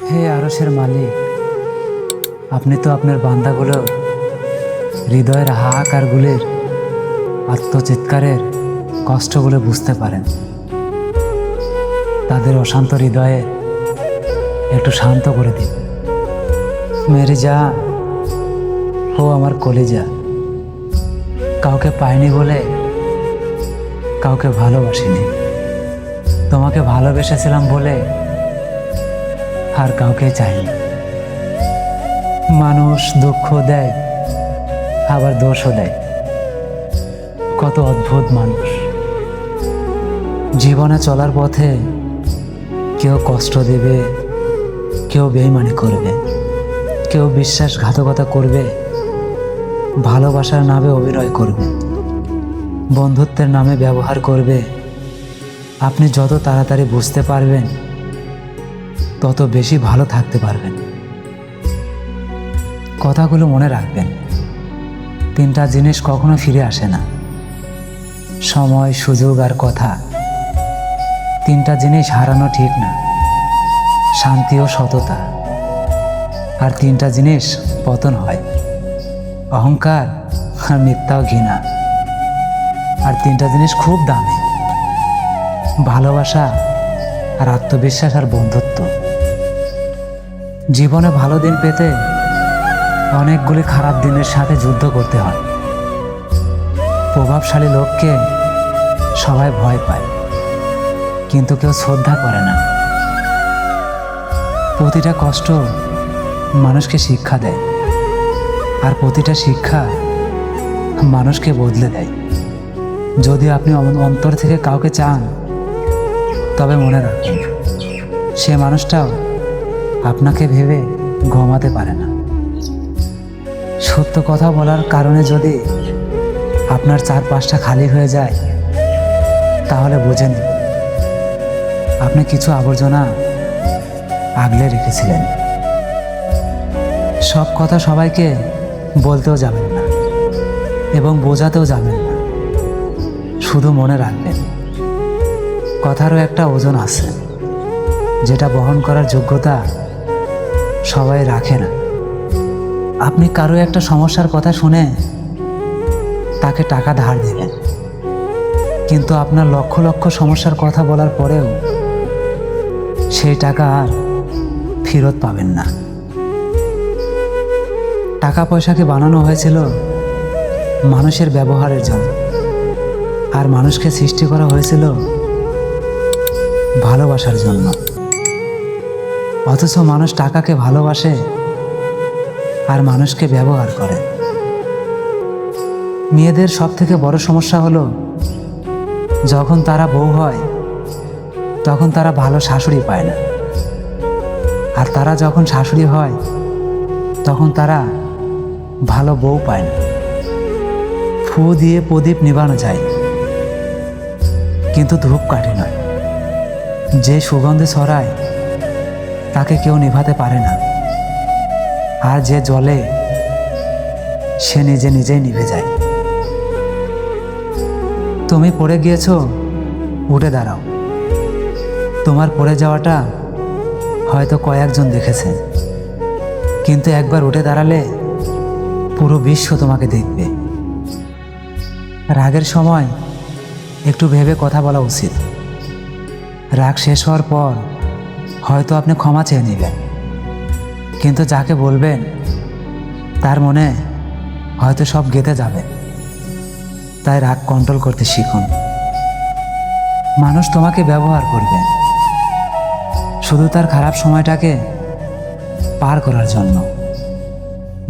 হে আরশের মালিক, আপনি তো আপনার বান্দাগুলোর হৃদয়ের হাহাকারগুলির আত্মচিৎকারের কষ্টগুলো বুঝতে পারেন। তাদের অশান্ত হৃদয়ে একটু শান্ত করে দিন। মেরি জান, ও আমার কলিজা, কাউকে পাইনি বলে কাউকে ভালোবাসিনি, তোমাকে ভালোবেসেছিলাম বলে আর কাউকে চাইনি। মানুষ দুঃখ দেয় আবার দোষও দেয়। কত অদ্ভুত মানুষ। জীবনে চলার পথে কেউ কষ্ট দেবে, কেউ বেইমানি করবে, কেউ বিশ্বাসঘাতকতা করবে, ভালোবাসার নামে অভিনয় করবে, বন্ধুত্বের নামে ব্যবহার করবে। আপনি যত তাড়াতাড়ি বুঝতে পারবেন তত বেশি ভালো থাকতে পারবেন। কথাগুলো মনে রাখবেন। তিনটা জিনিস কখনো ফিরে আসে না: সময়, সুযোগ আর কথা। তিনটা জিনিস হারানো ঠিক না: শান্তি ও সততা। আর তিনটা জিনিস পতন হয়: অহংকার আর মিথ্যা ও ঘৃণা। আর তিনটা জিনিস খুব দামি: ভালোবাসা আর আত্মবিশ্বাস আর বন্ধুত্ব। জীবনে ভালো দিন পেতে অনেকগুলি খারাপ দিনের সাথে যুদ্ধ করতে হয়। প্রভাবশালী লোককে সবাই ভয় পায়, কিন্তু কেউ শ্রদ্ধা করে না। প্রতিটা কষ্ট মানুষকে শিক্ষা দেয়, আর প্রতিটা শিক্ষা মানুষকে বদলে দেয়। যদি আপনি অন্তর থেকে কাউকে চান, তবে মনে রাখবেন সে মানুষটাও আপনাকে ভেবে ঘুমাতে পারে না। সত্য কথা বলার কারণে যদি আপনার চারপাশটা খালি হয়ে যায়, তাহলে বুঝে নিন আপনি কিছু আবর্জনা আগলে রেখেছিলেন। সব কথা সবাইকে বলতেও যাবেন না এবং বোঝাতেও যাবেন না। শুধু মনে রাখবেন, কথারও একটা ওজন আছে, যেটা বহন করার যোগ্যতা সবাই রাখে না। আপনি কারো একটা সমস্যার কথা শুনে তাকে টাকা ধার দেবেন, কিন্তু আপনার লক্ষ লক্ষ সমস্যার কথা বলার পরেও সেই টাকা আর ফেরত পাবেন না। টাকা পয়সাকে বানানো হয়েছিল মানুষের ব্যবহারের জন্য, আর মানুষকে সৃষ্টি করা হয়েছিল ভালোবাসার জন্য। অথচ মানুষ টাকাকে ভালোবাসে আর মানুষকে ব্যবহার করে। মেয়েদের সব থেকে বড় সমস্যা হলো, যখন তারা বউ হয় তখন তারা ভালো শাশুড়ি পায় না, আর তারা যখন শাশুড়ি হয় তখন তারা ভালো বউ পায় না। ফু দিয়ে প্রদীপ নিভানো যায়, কিন্তু ধূপকাঠি নয়। যে সুগন্ধে ছড়ায় তাকে কেউ নিভাতে পারে না, আর যে জ্বলে সে নিজে নিজেই নিভে যায়। তুমি পড়ে গিয়েছো, উঠে দাঁড়াও। তোমার পড়ে যাওয়াটা হয়তো কয়েকজন দেখেছে, কিন্তু একবার উঠে দাঁড়ালে পুরো বিশ্ব তোমাকে দেখবে। রাগের সময় একটু ভেবে কথা বলা উচিত। রাগ শেষ হওয়ার পর হয়তো আপনি ক্ষমা চেয়ে নেবেন, কিন্তু যাকে বলবেন তার মনে হয়তো সব গেঁথে যাবে। তাই রাগ কন্ট্রোল করতে শিখুন। মানুষ তোমাকে ব্যবহার করবে শুধু তার খারাপ সময়টাকে পার করার জন্য।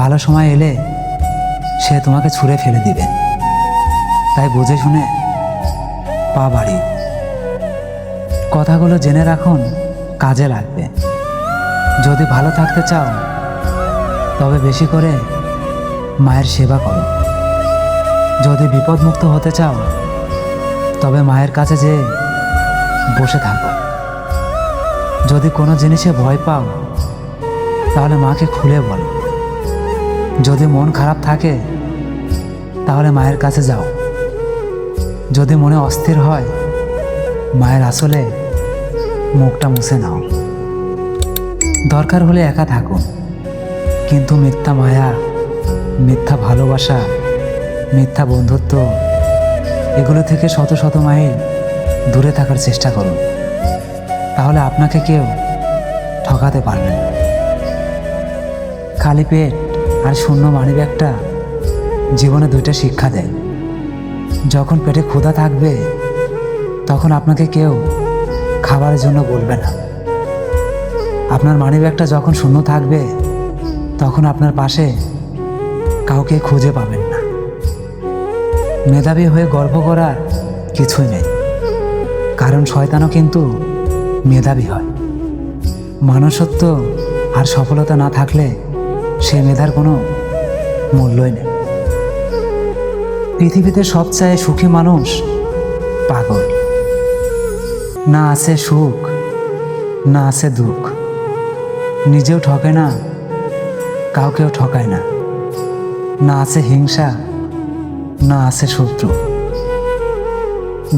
ভালো সময় এলে সে তোমাকে ছুঁড়ে ফেলে দিবে। তাই বুঝে শুনে পা বাড়ি। কথাগুলো জেনে রাখুন, কাজে লাগবে। যদি ভালো থাকতে চাও, তবে বেশি করে মায়ের সেবা করো। যদি বিপদমুক্ত হতে চাও, তবে মায়ের কাছে যেয়ে বসে থাকো। যদি কোনো জিনিসে ভয় পাও, তাহলে মাকে খুলে বলো। যদি মন খারাপ থাকে, তাহলে মায়ের কাছে যাও। যদি মনে অস্থির হয়, মায়ের আসলে মুখটা মুছে নাও। দরকার হলে একা থাকুন, কিন্তু মিথ্যা মায়া, মিথ্যা ভালোবাসা, মিথ্যা বন্ধুত্ব এগুলো থেকে শত শত মাইল দূরে থাকার চেষ্টা করুন। তাহলে আপনাকে কেউ ঠকাতে পারবে না। খালি পেট আর শূন্য মানিব্যাগটা জীবনে দুইটা শিক্ষা দেয়। যখন পেটে ক্ষুধা থাকবে তখন আপনাকে কেউ খাবারের জন্য বলবে না। আপনার মানিব্যাগটা যখন শূন্য থাকবে তখন আপনার পাশে কাউকে খুঁজে পাবেন না। মেধাবী হয়ে গর্ব করার কিছুই নেই, কারণ শয়তানও কিন্তু মেধাবী হয়। মানুষত্ব আর সফলতা না থাকলে সে মেধার কোনো মূল্যই নেই। পৃথিবীতে সবচেয়ে সুখী মানুষ পাগল। না আছে সুখ, না আছে দুঃখ, নিজেও ঠকে না, কাউকেও ঠকায় না। না আছে হিংসা, না আছে শত্রু।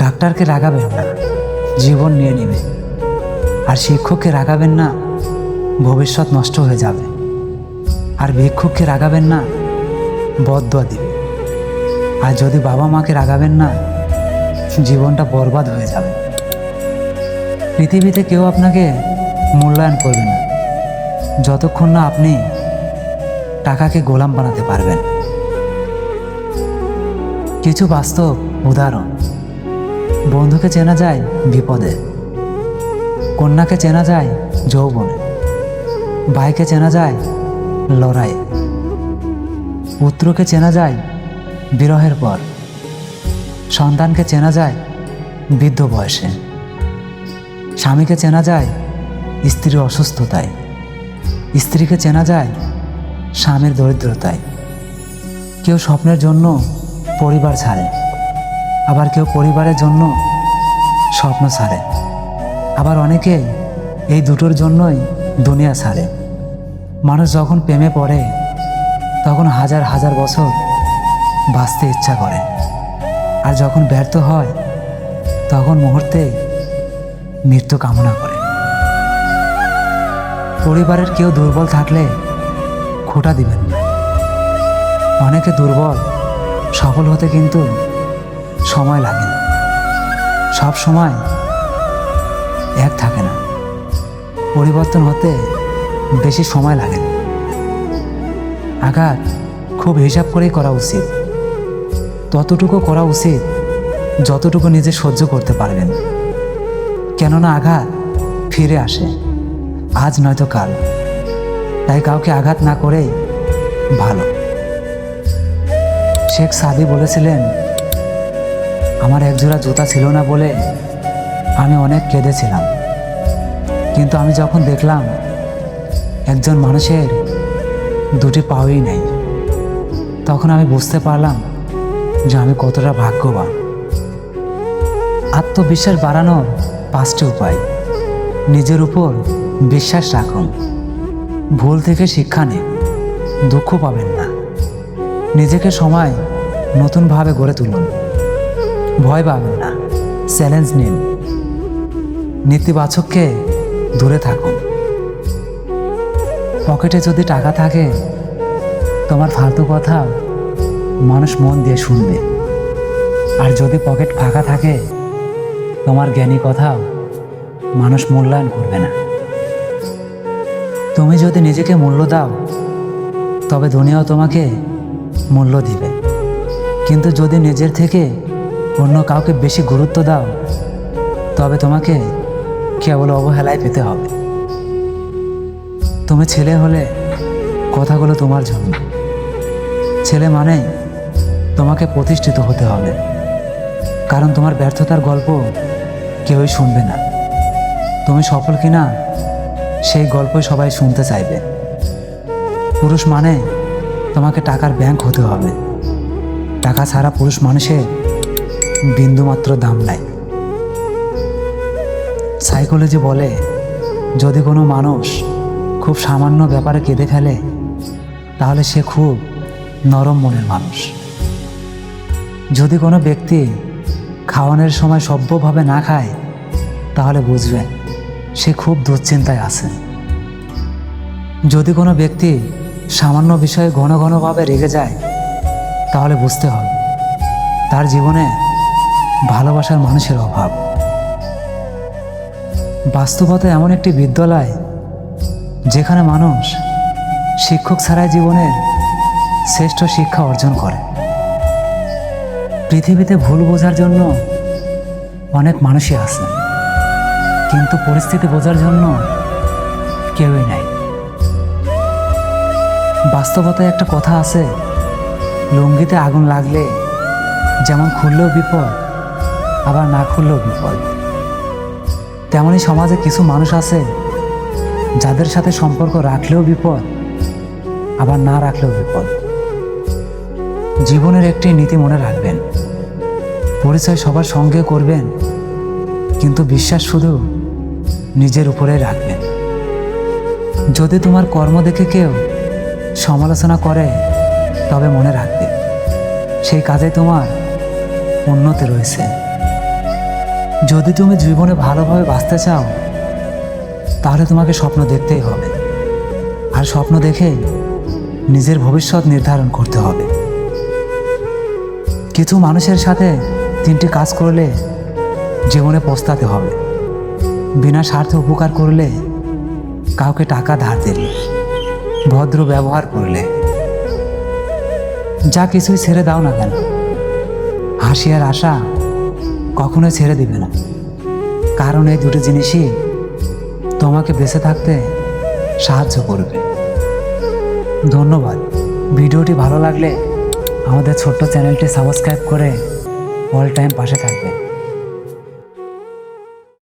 ডাক্তারকে রাগাবেন না, জীবন নিয়ে নেবে। আর শিক্ষককে রাগাবেন না, ভবিষ্যৎ নষ্ট হয়ে যাবে। আর ভিক্ষুককে রাগাবেন না, বদদোয়া দিবে। আর যদি বাবা মাকে রাগাবেন না, জীবনটা বরবাদ হয়ে যাবে। পৃথিবীতে কেউ আপনাকে মূল্যায়ন করবে না যতক্ষণ না আপনি টাকাকে গোলাম বানাতে পারবেন। কিছু বাস্তব উদাহরণ: বন্ধুকে চেনা যায় বিপদে, কন্যাকে চেনা যায় যৌবনে, ভাইকে চেনা যায় লড়াইয়ে, পুত্রকে চেনা যায় বিরহের পর, সন্তানকে চেনা যায় বৃদ্ধ বয়সে, স্বামীকে চেনা যায় স্ত্রীর অসুস্থতায়, স্ত্রীকে চেনা যায় স্বামীর দরিদ্রতায়। কেউ স্বপ্নের জন্য পরিবার ছাড়ে, আবার কেউ পরিবারের জন্য স্বপ্ন ছাড়ে, আবার অনেকে এই দুটোর জন্যই দুনিয়া ছাড়ে। মানুষ যখন প্রেমে পড়ে তখন হাজার হাজার বছর বাঁচতে ইচ্ছা করে, আর যখন ব্যর্থ হয় তখন মুহূর্তে মৃত্যু কামনা করে। পরিবারের কেউ দুর্বল থাকলে খোঁটা দিবেন না। অনেকে দুর্বল সফল হতে কিন্তু সময় লাগে না। সব সময় এক থাকে না, পরিবর্তন হতে বেশি সময় লাগে না। আঘাত খুব হিসাব করেই করা উচিত, ততটুকু করা উচিত যতটুকু নিজে সহ্য করতে পারবেন। কেননা আঘাত ফিরে আসে, আজ নয়তো কাল। তাই কাউকে আঘাত না করেই ভালো। শেখ সাদি বলেছিলেন, আমার একজোড়া জুতা ছিল না বলে আমি অনেক কেঁদেছিলাম, কিন্তু আমি যখন দেখলাম একজন মানুষের দুটি পাওই নেই, তখন আমি বুঝতে পারলাম যে আমি কতটা ভাগ্যবান। আত্মবিশ্বাস বাড়ানোর 5টি উপায়: নিজের উপর বিশ্বাস রাখুন, ভুল থেকে শিক্ষা নিন, দুঃখ পাবেন না, নিজেকে সময় নতুনভাবে গড়ে তুলুন, ভয় পাবেন না, চ্যালেঞ্জ নিন, নেতিবাচককে দূরে থাকুন। পকেটে যদি টাকা থাকে তোমার ফালতু কথা মানুষ মন দিয়ে শুনবে, আর যদি পকেট ফাঁকা থাকে তোমার জ্ঞানী কথাও মানুষ মূল্যায়ন করবে না। তুমি যদি নিজেকে মূল্য দাও তবে দুনিয়াও তোমাকে মূল্য দিবে, কিন্তু যদি নিজের থেকে অন্য কাউকে বেশি গুরুত্ব দাও তবে তোমাকে কেবল অবহেলায় পেতে হবে। তুমি ছেলে হলে কথাগুলো তোমার জন্য। ছেলে মানেই তোমাকে প্রতিষ্ঠিত হতে হবে, কারণ তোমার ব্যর্থতার গল্প কেউই শুনবে না। তুমি সফল কিনা সেই গল্পই সবাই শুনতে চাইবে। পুরুষ মানে তোমাকে টাকার ব্যাংক হতে হবে। টাকা ছাড়া পুরুষ মানুষের বিন্দুমাত্র দাম নাই। সাইকোলজি বলে, যদি কোনো মানুষ খুব সামান্য ব্যাপারে কেঁদে ফেলে তাহলে সে খুব নরম মনের মানুষ। যদি কোনো ব্যক্তি খাওয়ানোর সময় সভ্যভাবে না খায় তাহলে বুঝবেন সে খুব দুশ্চিন্তায় আছে। যদি কোনো ব্যক্তি সামান্য বিষয়ে ঘন ঘনভাবে রেগে যায়, তাহলে বুঝতে হবে তার জীবনে ভালোবাসার মানুষের অভাব। বাস্তবতা এমন একটি বিদ্যালয় যেখানে মানুষ শিক্ষক ছাড়াই জীবনের শ্রেষ্ঠ শিক্ষা অর্জন করে। পৃথিবীতে ভুল বোঝার জন্য অনেক মানুষই আছে, কিন্তু পরিস্থিতি বোঝার জন্য কেউই নাই। বাস্তবতায় একটা কথা আছে, লুঙ্গিতে আগুন লাগলে যেমন খুললেও বিপদ, আবার না খুললেও বিপদ। তেমনি সমাজে কিছু মানুষ আছে যাদের সাথে সম্পর্ক রাখলেও বিপদ, আবার না রাখলেও বিপদ। জীবনের একটি নীতি মনে রাখবেন, পরিচয় সবার সঙ্গে করবেন, কিন্তু বিশ্বাস শুধু নিজের উপরে রাখবেন। যদি তোমার কর্ম দেখে কেউ সমালোচনা করে, তবে মনে রাখবে সেই কাজে তোমার উন্নতি রয়েছে। যদি তুমি জীবনে ভালোভাবে বাঁচতে চাও, তাহলে তোমাকে স্বপ্ন দেখতেই হবে, আর স্বপ্ন দেখেই নিজের ভবিষ্যৎ নির্ধারণ করতে হবে। কিছু মানুষের সাথে 3টি কাজ করলে জীবনে পস্তাতে হবে। বিনা স্বার্থে উপকার করলে, কাউকে টাকা ধার দিলে, ভদ্র ব্যবহার করলে। যা কিছুই ছেড়ে দাও না কেন, হাসি আর আশা কখনোই ছেড়ে দিবে না, কারণ এই দুটো জিনিসই তোমাকে বেঁচে থাকতে সাহায্য করবে। ধন্যবাদ। ভিডিওটি ভালো লাগলে আমাদের ছোট্ট চ্যানেলটি সাবস্ক্রাইব করে অল টাইম পাশে থাকবেন।